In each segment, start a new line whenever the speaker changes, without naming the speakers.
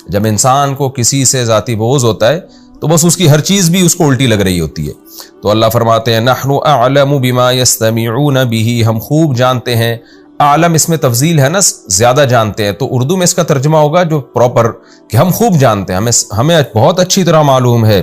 जब इंसान को किसी से ज़ाती बोझ होता है तो बस उसकी हर चीज़ भी उसको उल्टी लग रही होती है। तो अल्लाह फरमाते हैं नहनु अअलमु बिमा यस्तमिऊन बिही, हम खूब जानते हैं। आलम इसमें तफजील है ना, ज़्यादा जानते हैं, तो उर्दू में इसका तर्जुमा होगा जो प्रॉपर कि हम खूब जानते हैं, हमें बहुत अच्छी तरह मालूम है।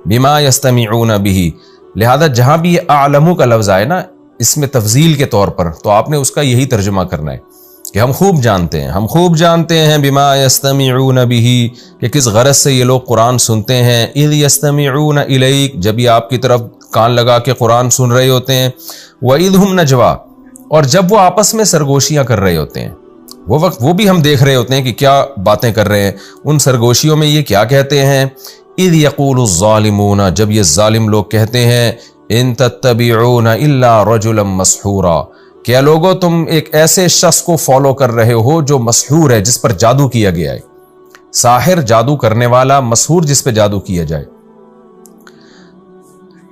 बिमा यस्तमिऊन बिही, लिहाजा जहाँ भी आलमु का लफ्ज़ आए ना इसमें तफजील के तौर पर, तो आपने उसका यही तर्जुमा करना है कि हम खूब जानते हैं, हम खूब जानते हैं। बिमा यस्तमिऊन बिही, कि किस गरज से ये लोग कुरान सुनते हैं। इज़ यस्तमिऊन इलैक, जब ये आपकी तरफ कान लगा के कुरान सुन रहे होते हैं। व इज़ हुम नजवा, और जब वो आपस में सरगोशियाँ कर रहे होते हैं, वो वक्त वो भी हम देख रहे होते हैं कि क्या बातें कर रहे हैं। उन सरगोशियों में ये क्या कहते हैं। इज़ यक़ूलु ज़ालिमून, जब ये जालिम लोग कहते हैं इन तत्तबिऊन इल्ला रजुलन मसहूरा, क्या लोगो तुम एक ऐसे शख्स को फॉलो कर रहे हो जो मसहूर है, जिस पर जादू किया गया है। साहिर जादू करने वाला, मसहूर जिस पे जादू किया जाए।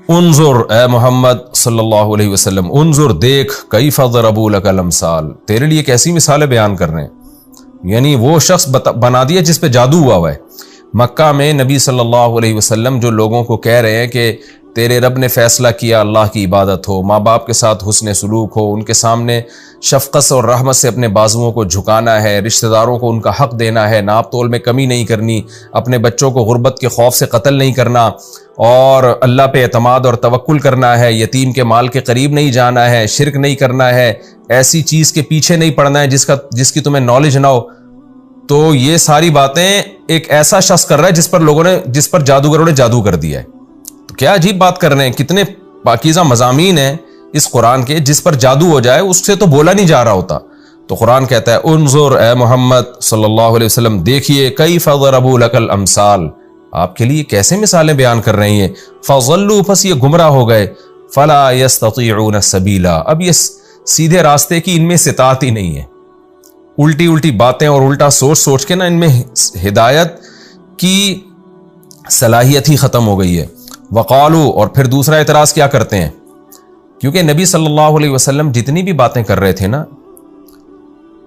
उन्जुर ए मोहम्मद सल्लल्लाहु अलैहि वसल्लम, उन्जुर देख, कैफ़ ज़रबू लकल अमसाल, तेरे लिए कैसी मिसालें बयान कर रहे हैं। यानी वो शख्स बना दिया जिस पे जादू हुआ है। मक्का में नबी सल्लल्लाहु अलैहि वसल्लम जो लोगों को कह रहे हैं कि तेरे रब ने फ़ैसला किया अल्लाह की इबादत हो, माँ बाप के साथ हुस्न सलूक हो, उनके सामने शफ़क़त और रहमत से अपने बाजुओं को झुकाना है, रिश्तेदारों को उनका हक़ देना है, नाप तोल में कमी नहीं करनी, अपने बच्चों को गुर्बत के खौफ से कत्ल नहीं करना, और अल्लाह पे एतमाद और तवक्कुल करना है, यतीम के माल के करीब नहीं जाना है, शिरक नहीं करना है, ऐसी चीज़ के पीछे नहीं पड़ना है जिसकी तुम्हें नॉलेज ना हो। तो ये सारी बातें एक ऐसा शख्स कर रहा है जिस पर जादूगरों ने जादू कर दिया है। तो क्या अजीब बात कर रहे हैं। कितने पाकीज़ा मज़ामीन हैं इस कुरान के, जिस पर जादू हो जाए उससे तो बोला नहीं जा रहा होता। तो कुरान कहता है उन्जुर ए मोहम्मद सल्लल्लाहु अलैहि वसल्लम, देखिए कैफ़ ज़रबू लकल अमसाल, आपके लिए कैसे मिसालें बयान कर रही हैं। फ़ज़ल्लू, बस ये गुमराह हो गए। फ़ला यस्ततीऊन सबीला, अब ये सीधे रास्ते की इनमें सितात ही नहीं है। उल्टी उल्टी बातें और उल्टा सोच सोच के ना इनमें हिदायत की सलाहियत ही ख़त्म हो गई है। वक़ालू, और फिर दूसरा एतराज़ क्या करते हैं, क्योंकि नबी सल्लल्लाहु अलैहि वसल्लम जितनी भी बातें कर रहे थे ना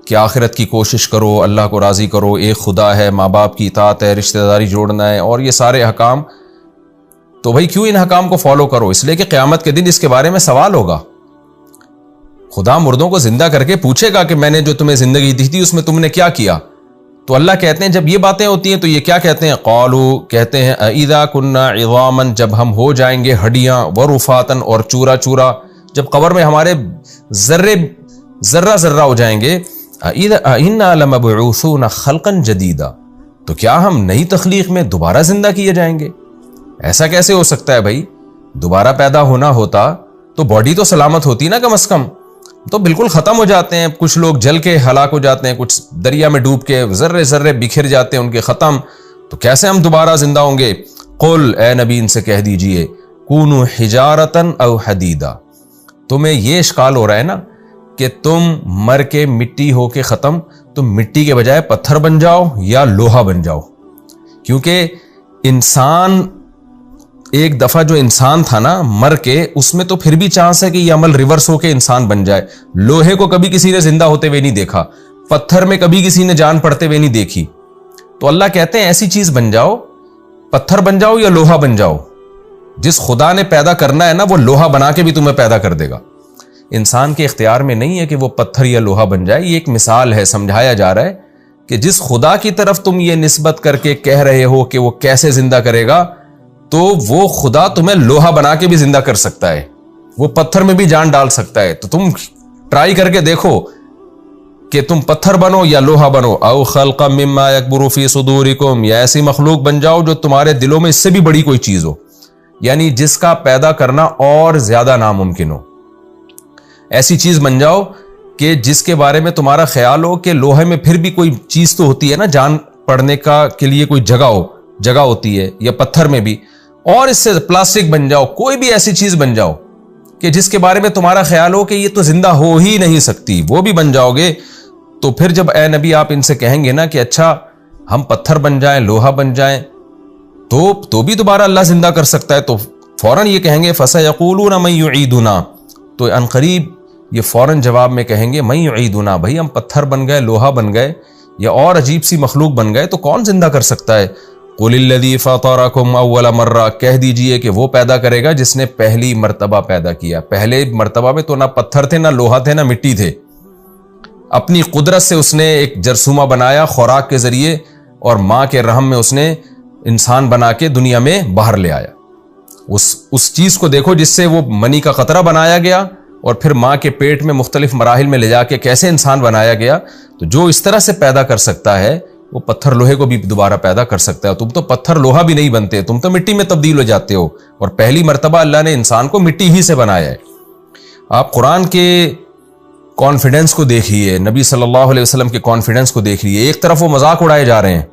कि आखिरत की कोशिश करो, अल्लाह को राज़ी करो, एक खुदा है, माँ बाप की इताअत है, रिश्तेदारी जोड़ना है, और ये सारे अहकाम, तो भाई क्यों इन अहकाम को फॉलो करो। इसलिए कि क़यामत के दिन इसके बारे में सवाल होगा। खुदा मुर्दों को जिंदा करके पूछेगा कि मैंने जो तुम्हें जिंदगी दी थी उसमें तुमने क्या किया। तो अल्लाह कहते हैं जब ये बातें होती हैं तो ये क्या कहते हैं, क़ालू, कहते हैं अइज़ा कुन्ना इज़ामन, जब हम हो जाएंगे हड्डियाँ, व रुफ़ातन, और चूरा चूरा, जब कब्र में हमारे जर्रा जर्रा हो जाएंगे। इन्ना लमबऊसून खल्क़न जदीदा, तो क्या हम नई तख्लीक में दोबारा जिंदा किए जाएंगे। ऐसा कैसे हो सकता है भाई, दोबारा पैदा होना होता तो बॉडी तो सलामत होती ना कम अज कम, तो बिल्कुल ख़त्म हो जाते हैं। कुछ लोग जल के हलाक हो जाते हैं, कुछ दरिया में डूब के जर्रे जर्रे बिखर जाते हैं उनके ख़त्म, तो कैसे हम दोबारा जिंदा होंगे। कुल, ए नबी इनसे कह दीजिए, कूनू हिजारतन औ हदीदा, तुम्हें ये इश्काल हो रहा है ना कि तुम मर के मिट्टी हो के ख़त्म, तुम मिट्टी के बजाय पत्थर बन जाओ या लोहा बन जाओ। क्योंकि इंसान, एक दफ़ा जो इंसान था ना मर के, उसमें तो फिर भी चांस है कि ये अमल रिवर्स होके इंसान बन जाए। लोहे को कभी किसी ने जिंदा होते हुए नहीं देखा, पत्थर में कभी किसी ने जान पड़ते हुए नहीं देखी। तो अल्लाह कहते हैं ऐसी चीज बन जाओ, पत्थर बन जाओ या लोहा बन जाओ। जिस खुदा ने पैदा करना है ना वो लोहा बना के भी तुम्हें पैदा कर देगा। इंसान के इख्तियार में नहीं है कि वो पत्थर या लोहा बन जाए। ये एक मिसाल है, समझाया जा रहा है कि जिस खुदा की तरफ तुम ये निस्बत करके कह रहे हो कि वो कैसे जिंदा करेगा, तो वो खुदा तुम्हें लोहा बना के भी जिंदा कर सकता है, वो पत्थर में भी जान डाल सकता है। तो तुम ट्राई करके देखो कि तुम पत्थर बनो या लोहा बनो। औ खल्क़म मिम्मा यकबुरु फी सुदूरिकुम, या ऐसी मखलूक बन जाओ जो तुम्हारे दिलों में इससे भी बड़ी कोई चीज हो, यानी जिसका पैदा करना और ज्यादा नामुमकिन हो। ऐसी चीज बन जाओ कि जिसके बारे में तुम्हारा ख्याल हो कि लोहे में फिर भी कोई चीज तो होती है ना, जान पड़ने का के लिए कोई जगह होती है, या पत्थर में भी। और इससे प्लास्टिक बन जाओ, कोई भी ऐसी चीज बन जाओ कि जिसके बारे में तुम्हारा ख्याल हो कि ये तो जिंदा हो ही नहीं सकती, वो भी बन जाओगे। तो फिर जब ए नबी आप इनसे कहेंगे ना कि अच्छा हम पत्थर बन जाएं, लोहा बन जाएं, तो भी दोबारा अल्लाह जिंदा कर सकता है, तो फौरन ये कहेंगे फसयक़ूलून मन युईदुना, तो अनकरीब ये फौरन जवाब में कहेंगे मन युईदुना, भाई हम पत्थर बन गए, लोहा बन गए, या और अजीब सी मखलूक बन गए तो कौन जिंदा कर सकता है? कुलिल्लज़ी फ़तरकुम अव्वल मर्रा, कह दीजिए कि वो पैदा करेगा जिसने पहली मर्तबा पैदा किया। पहले मर्तबा में तो ना पत्थर थे, ना लोहा थे, ना मिट्टी थे। अपनी कुदरत से उसने एक जरसूमा बनाया खुराक के जरिए, और माँ के रहम में उसने इंसान बना के दुनिया में बाहर ले आया। उस चीज को देखो जिससे वो मनी का कतरा बनाया गया और फिर माँ के पेट में मुख्तलिफ मराहिल में ले जाके कैसे इंसान बनाया गया। तो जो इस तरह से पैदा कर सकता है वो पत्थर लोहे को भी दोबारा पैदा कर सकता है। तुम तो पत्थर लोहा भी नहीं बनते, तुम तो मिट्टी में तब्दील हो जाते हो। और पहली मर्तबा अल्लाह ने इंसान को मिट्टी ही से बनाया है। आप कुरान के कॉन्फिडेंस को देखिए, नबी सल्लल्लाहु अलैहि वसल्लम के कॉन्फिडेंस को देखिए। एक तरफ वो मजाक उड़ाए जा रहे हैं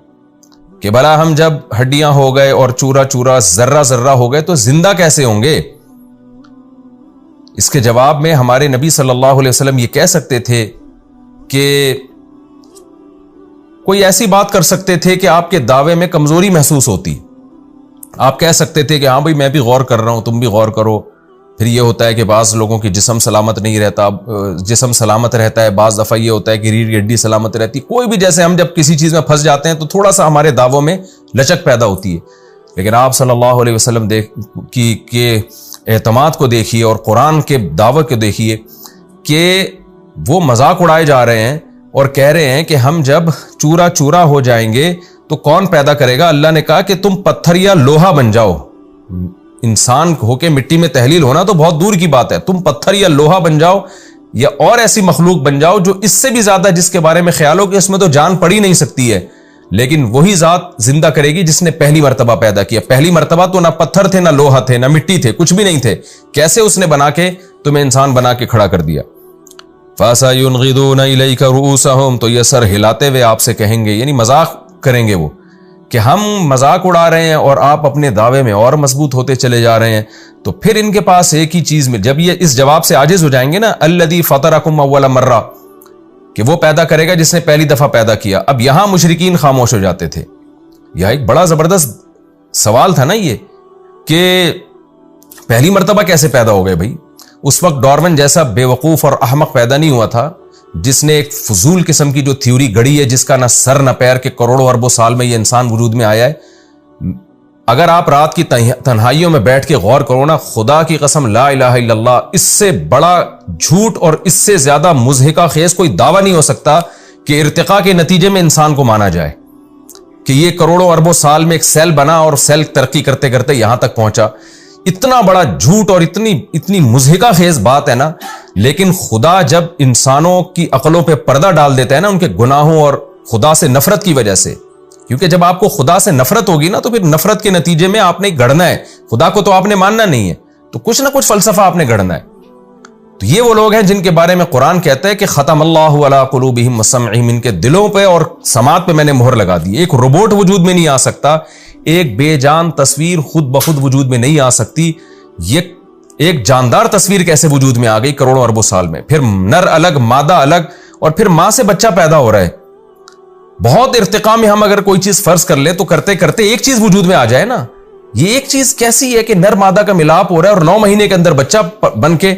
कि भला हम जब हड्डियां हो गए और चूरा चूरा जर्रा जर्रा हो गए तो जिंदा कैसे होंगे। इसके जवाब में हमारे नबी सल्लल्लाहु अलैहि वसल्लम ये कह सकते थे कि कोई ऐसी बात कर सकते थे कि आपके दावे में कमजोरी महसूस होती। आप कह सकते थे कि हाँ भाई मैं भी गौर कर रहा हूं, तुम भी गौर करो। फिर ये होता है कि बाज़ लोगों की जिस्म सलामत नहीं रहता, जिस्म सलामत रहता है। बाज़ दफ़ा ये होता है कि रीढ़ की हड्डी सलामत रहती। कोई भी, जैसे हम जब किसी चीज़ में फंस जाते हैं तो थोड़ा सा हमारे दावों में लचक पैदा होती है। लेकिन आप सल्लल्लाहु अलैहि वसल्लम के एतमाद को देखिए और कुरान के दावे को देखिए कि वो मजाक उड़ाए जा रहे हैं और कह रहे हैं कि हम जब चूरा चूरा हो जाएंगे तो कौन पैदा करेगा। अल्लाह ने कहा कि तुम पत्थर या लोहा बन जाओ। इंसान होके मिट्टी में तहलील होना तो बहुत दूर की बात है, तुम पत्थर या लोहा बन जाओ या और ऐसी मखलूक बन जाओ जो इससे भी ज्यादा, जिसके बारे में ख्याल हो कि इसमें तो जान पड़ ही नहीं सकती है, लेकिन वही जात जिंदा करेगी जिसने पहली मर्तबा पैदा किया। पहली मर्तबा तो ना पत्थर थे, ना लोहा थे, ना मिट्टी थे, कुछ भी नहीं थे। कैसे उसने बना के तुम्हें इंसान बना के खड़ा कर दिया। फसयुनगिदूना इलैका रुऊसहुम, तो ये सर हिलाते हुए आपसे कहेंगे, यानी मजाक करेंगे वो कि हम मजाक उड़ा रहे हैं और आप अपने दावे में और मजबूत होते चले जा रहे हैं। तो फिर इनके पास एक ही चीज में, जब ये इस जवाब से आजिज हो जाएंगे ना, अल्लज़ी फतरकुम अव्वल मर्रा, कि वो पैदा करेगा जिसने पहली दफा पैदा किया। अब यहां मुशरिकीन खामोश हो जाते थे। यह एक बड़ा जबरदस्त सवाल था ना ये, कि पहली मर्तबा कैसे पैदा हो गए भाई। उस वक्त डार्विन जैसा बेवकूफ और अहमक पैदा नहीं हुआ था जिसने एक फजूल किस्म की जो थ्योरी गढ़ी है, जिसका ना सर ना पैर, के करोड़ों अरबों साल में ये इंसान वजूद में आया है। अगर आप रात की तन्हाइयों में बैठ के गौर करो ना, खुदा की कसम, ला इलाहा इल्लल्लाह, इससे बड़ा झूठ और इससे ज्यादा मुज़हिका खेज कोई दावा नहीं हो सकता कि इर्तिका के नतीजे में इंसान को माना जाए कि ये करोड़ों अरबों साल में एक सेल बना और सेल तरक्की करते करते यहां तक पहुंचा। इतना बड़ा झूठ और इतनी मुज़हिका खेज बात है ना। लेकिन खुदा जब इंसानों की अकलों पे पर्दा डाल देता है ना, उनके गुनाहों और खुदा से नफरत की वजह से, क्योंकि जब आपको खुदा से नफरत होगी ना तो फिर नफरत के नतीजे में आपने गढ़ना है। खुदा को तो आपने मानना नहीं है, तो कुछ ना कुछ फलसफा आपने गढ़ना है। तो ये वो लोग हैं जिनके बारे में कुरान कहता है कि खतमल्लाहु अला कुलूबिहिम व समइहिम, इनके दिलों पे और समात पे मैंने मोहर लगा दी। एक रोबोट वजूद में नहीं आ सकता, एक बेजान तस्वीर खुद ब खुद वजूद में नहीं आ सकती। ये एक जानदार तस्वीर कैसे वजूद में आ गई करोड़ों अरबों साल में। फिर नर अलग, मादा अलग, और फिर मां से बच्चा पैदा हो रहा है। बहुत इर्तिका में हम अगर कोई चीज फर्ज कर ले तो करते करते एक चीज वजूद में आ जाए ना। ये एक चीज कैसी है कि नर मादा का मिलाप हो रहा है और 9 महीने के अंदर बच्चा बन के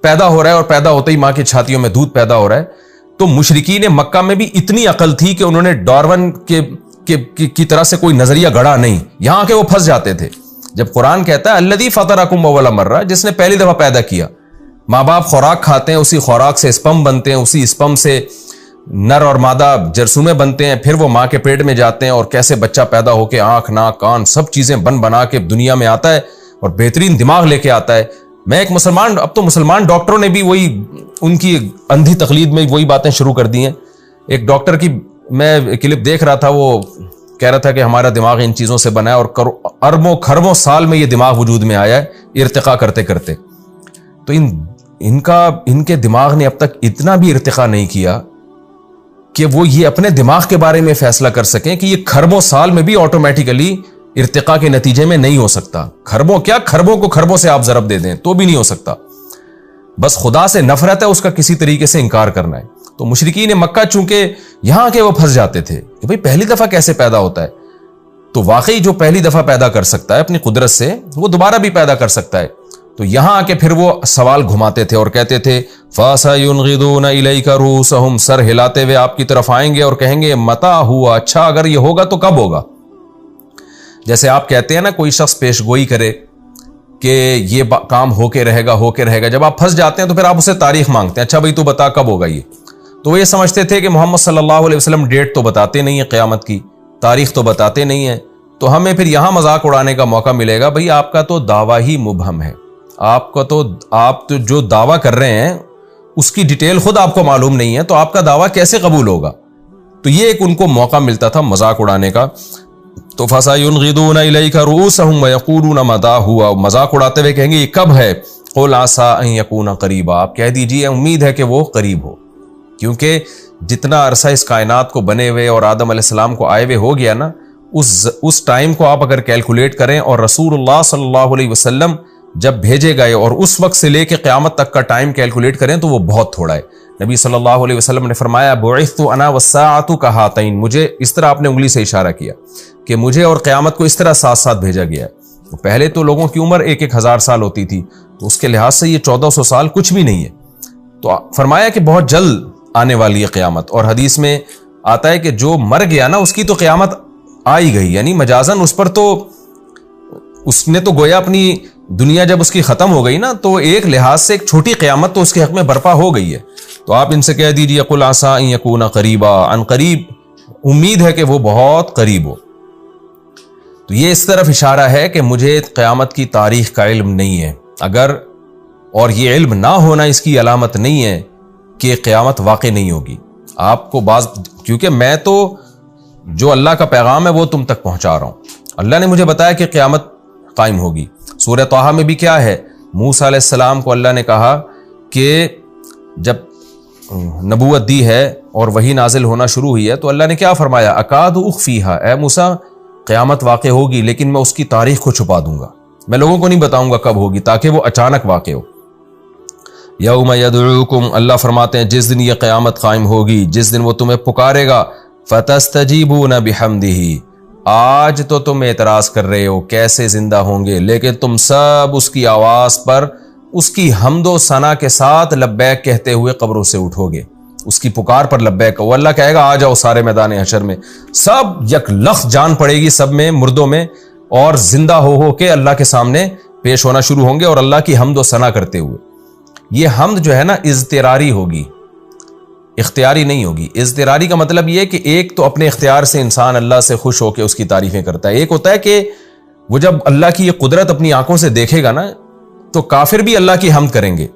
पैदा हो रहा है और पैदा होते ही मां की छातियों में दूध पैदा हो रहा है। तो मुशरिकीन मक्का में भी इतनी अकल थी कि उन्होंने डार्विन की तरह से कोई नजरिया गढ़ा नहीं, यहां के वो फंस जाते थे। जब कुरान कहता है अल्लज़ी फतरकुम अव्वल मर्रा, जिसने पहली दफा पैदा किया। माँ बाप खुराक खाते हैं, उसी खुराक से स्पर्म बनते हैं, उसी स्पर्म से नर और मादा जरसूमे बनते हैं, फिर वो माँ के पेट में जाते हैं और कैसे बच्चा पैदा होकर आंख नाक कान सब चीजें बना के दुनिया में आता है और बेहतरीन दिमाग लेके आता है। मैं एक मुसलमान, अब तो मुसलमान डॉक्टरों ने भी वही उनकी अंधी तकलीद में वही बातें शुरू कर दी हैं। एक डॉक्टर की मैं क्लिप देख रहा था, वो कह रहा था कि हमारा दिमाग इन चीजों से बना है और अरबों खरबों साल में ये दिमाग वजूद में आया है इर्तिका करते करते। तो इनके दिमाग ने अब तक इतना भी इर्तिका नहीं किया कि वो ये अपने दिमाग के बारे में फैसला कर सकें कि ये खरबों साल में भी ऑटोमेटिकली इर्तिका के नतीजे में नहीं हो सकता। खरबों क्या, खरबों को खरबों से आप जरब दे दें तो भी नहीं हो सकता। बस खुदा से नफरत है, उसका किसी तरीके से इंकार करना है। तो मुशरिकीन मक्का चूंकि यहां के वो फंस जाते थे कि भाई पहली दफा कैसे पैदा होता है। तो वाकई जो पहली दफा पैदा कर सकता है अपनी कुदरत से, वो दोबारा भी पैदा कर सकता है। तो यहां आके फिर वो सवाल घुमाते थे और कहते थे फसयुनगिदून इलैका रूसहुम, सर हिलाते हुए आपकी तरफ आएंगे और कहेंगे मता हुआ, अच्छा अगर ये होगा तो कब होगा। जैसे आप कहते हैं ना, कोई शख्स पेशगोई करे कि ये काम होके रहेगा, जब आप फंस जाते हैं तो फिर आप उससे तारीख मांगते हैं, अच्छा भाई तू बता कब होगा ये। तो वो ये समझते थे कि मोहम्मद सल्लल्लाहु अलैहि वसल्लम डेट तो बताते नहीं है क़यामत की, तारीख तो बताते नहीं है, तो हमें फिर यहां मजाक उड़ाने का मौका मिलेगा। भाई आपका तो दावा ही मुबहम है, आप तो जो दावा कर रहे हैं उसकी डिटेल खुद आपको मालूम नहीं है, तो आपका दावा कैसे कबूल होगा। तो ये एक उनको मौका मिलता था मजाक उड़ाने का। तो फसयुनगिदून इलैका रूसहुम व यक़ूलून मता हुआ, मजाक उड़ाते हुए कहेंगे ये कब है। क़ुल असा अन यकून क़रीबा, आप कह दीजिए उम्मीद है कि वो करीब हो, क्योंकि जितना अरसा इस कायनात को बने हुए और आदम अलैहिस्सलाम को आए हुए हो गया ना, उस टाइम को आप अगर कैलकुलेट करें और रसूलुल्लाह सल्लल्लाहु अलैहि वसल्लम जब भेजे गए और उस वक्त से लेकर क़यामत तक का टाइम कैलकुलेट करें तो वो बहुत थोड़ा है। नबी सल्लल्लाहु अलैहि वसल्लम ने फरमाया बुइस्तु अना वस्साअतु कहातैन, मुझे इस तरह आपने उंगली से इशारा किया कि मुझे और क़यामत को इस तरह साथ साथ भेजा गया है। तो पहले तो लोगों की उम्र 1,000 साल होती थी, तो उसके लिहाज से ये 1400 साल कुछ भी नहीं है। तो फरमाया कि बहुत जल्द आने वाली है क़यामत। और हदीस में आता है कि जो मर गया ना उसकी तो क़यामत आ ही गई, यानी मजाजन उस पर तो उसने तो गोया अपनी दुनिया जब उसकी खत्म हो गई ना, तो एक लिहाज से एक छोटी क़यामत तो उसके हक में बर्पा हो गई है। तो आप इनसे कह दीजिए कुल आसा अन यकूना करीबा, अन करीब उम्मीद है कि वो बहुत करीब हो। तो ये इस तरफ इशारा है कि मुझे क़यामत की तारीख का इल्म नहीं है, अगर और ये इल्म ना होना इसकी अलामत नहीं है कि क़यामत वाक़ई नहीं होगी। आपको क्योंकि मैं तो जो अल्लाह का पैगाम है वो तुम तक पहुंचा रहा हूं। अल्लाह ने मुझे बताया कि क़यामत कायम होगी। सूरह तहा में भी क्या है, मूसा अलैहिस्सलाम को अल्लाह ने कहा कि जब नबूवत दी है और वही नाजिल होना शुरू हुई है, तो अल्लाह ने क्या फरमाया, अकादु उख्फीहा, ए मूसा क़यामत वाक़ई होगी लेकिन मैं उसकी तारीख को छुपा दूंगा, मैं लोगों को नहीं बताऊंगा कब होगी, ताकि वो अचानक वाक़ई हो। यौम यदउकुम, अल्लाह फरमाते हैं जिस दिन ये क़यामत कायम होगी, जिस दिन वो तुम्हें पुकारेगा, फतस्तजीबून बिहम्दिही, आज तो तुम एतराज कर रहे हो कैसे जिंदा होंगे, लेकिन तुम सब उसकी आवाज पर उसकी हम्दो सना के साथ लब्बैक कहते हुए कब्रों से उठोगे। उसकी पुकार पर लब्बैक, वो अल्लाह कहेगा आ जाओ सारे मैदान हशर में, सब यकलख्त जान पड़ेगी सब में, मुर्दों में, और जिंदा हो के अल्लाह के सामने पेश होना शुरू होंगे और अल्लाह की हम्दो सना करते हुए। ये हम्द जो है ना इज़्तिरारी होगी, इख्तियारी नहीं होगी। इज़्तिरारी का मतलब ये कि एक तो अपने इख्तियार से इंसान अल्लाह से खुश होकर उसकी तारीफें करता है, एक होता है कि वो जब अल्लाह की ये कुदरत अपनी आंखों से देखेगा ना, तो काफिर भी अल्लाह की हम्द करेंगे,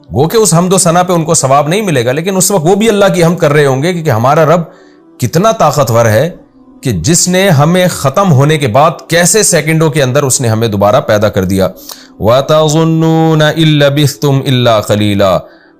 गो के उस हम्द व सना पे उनको सवाब नहीं मिलेगा, लेकिन उस वक्त वो भी अल्लाह की हम्द कर रहे होंगे कि हमारा रब कितना ताकतवर है कि जिसने हमें खत्म होने के बाद कैसे सेकंडों के अंदर उसने हमें दोबारा पैदा कर दिया। वतज़ुन्नून इल्ला बिस्तुम इल्ला क़लीला,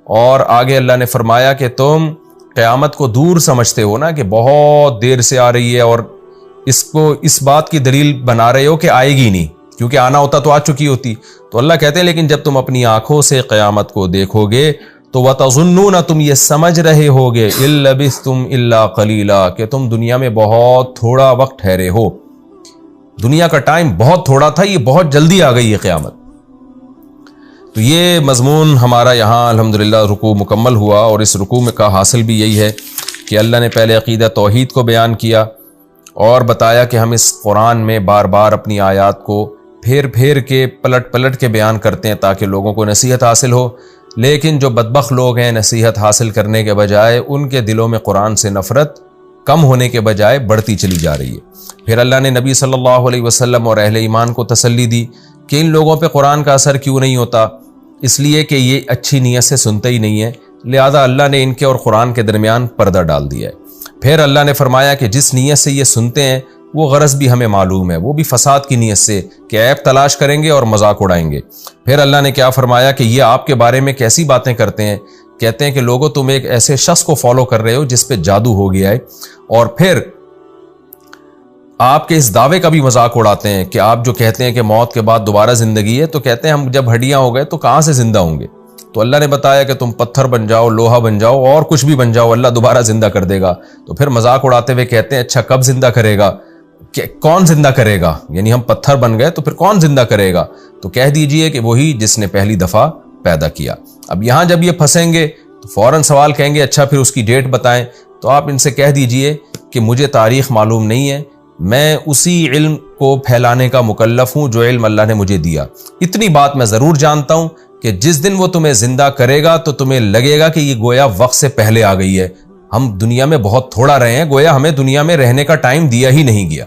और आगे अल्लाह ने फरमाया कि तुम क़यामत को दूर समझते हो ना, कि बहुत देर से आ रही है, और इसको इस बात की दलील बना रहे हो कि आएगी नहीं, क्योंकि आना होता तो आ चुकी होती। तो अल्लाह कहते हैं लेकिन जब तुम अपनी आंखों से क़यामत को देखोगे तो वतज़ुन्नून, तुम ये समझ रहे होगे, इल्ला बिस्तुम इल्ला क़लीला, कि तुम दुनिया में बहुत थोड़ा वक्त ठहरे हो, दुनिया का टाइम बहुत थोड़ा था, ये बहुत जल्दी आ गई है क़यामत। तो ये मजमून हमारा यहाँ अल्हम्दुलिल्लाह रुकू मुकम्मल हुआ, और इस रुकू में का हासिल भी यही है कि अल्लाह ने पहले अक़ीदा तौहीद को बयान किया और बताया कि हम इस कुरान में बार बार अपनी आयात को फेर फेर के पलट पलट के बयान करते हैं ताकि लोगों को नसीहत हासिल हो। लेकिन जो बदबख्त लोग हैं, नसीहत हासिल करने के बजाय उनके दिलों में कुरान से नफ़रत कम होने के बजाय बढ़ती चली जा रही है। फिर अल्लाह ने नबी सल्लल्लाहु अलैहि वसल्लम और अहले ईमान को तसल्ली दी कि इन लोगों पे कुरान का असर क्यों नहीं होता, इसलिए कि ये अच्छी नीयत से सुनते ही नहीं है, लिहाजा अल्लाह ने इनके और कुरान के दरमियान पर्दा डाल दिया है। फिर अल्लाह ने फरमाया कि जिस नीयत से ये सुनते हैं वो गरज भी हमें मालूम है, वो भी फसाद की नीयत से कि ऐब तलाश करेंगे और मजाक उड़ाएंगे। फिर अल्लाह ने क्या फरमाया कि ये आपके बारे में कैसी बातें करते हैं, कहते हैं कि लोगों तुम एक ऐसे शख्स को फॉलो कर रहे हो जिस पे जादू हो गया है, और फिर आपके इस दावे का भी मजाक उड़ाते हैं कि आप जो कहते हैं कि मौत के बाद दोबारा जिंदगी है, तो कहते हैं हम जब हड्डियां हो गए तो कहां से जिंदा होंगे। तो अल्लाह ने बताया कि तुम पत्थर बन जाओ, लोहा बन जाओ, और कुछ भी बन जाओ, अल्लाह दोबारा जिंदा कर देगा। तो फिर मजाक उड़ाते हुए कहते हैं अच्छा कब जिंदा करेगा। कौन जिंदा करेगा, यानी हम पत्थर बन गए तो फिर कौन जिंदा करेगा? तो कह दीजिए कि वही जिसने पहली दफा पैदा किया। अब यहां जब ये फंसेंगे तो फौरन सवाल कहेंगे अच्छा फिर उसकी डेट बताएं। तो आप इनसे कह दीजिए कि मुझे तारीख मालूम नहीं है, मैं उसी इल्म को फैलाने का मुकल्लफ हूं जो इल्म अल्लाह ने मुझे दिया। इतनी बात मैं जरूर जानता हूं कि जिस दिन वो तुम्हें जिंदा करेगा तो तुम्हें लगेगा कि ये गोया वक्त से पहले आ गई है। हम दुनिया में बहुत थोड़ा रहे हैं, गोया हमें दुनिया में रहने का टाइम दिया ही नहीं गया।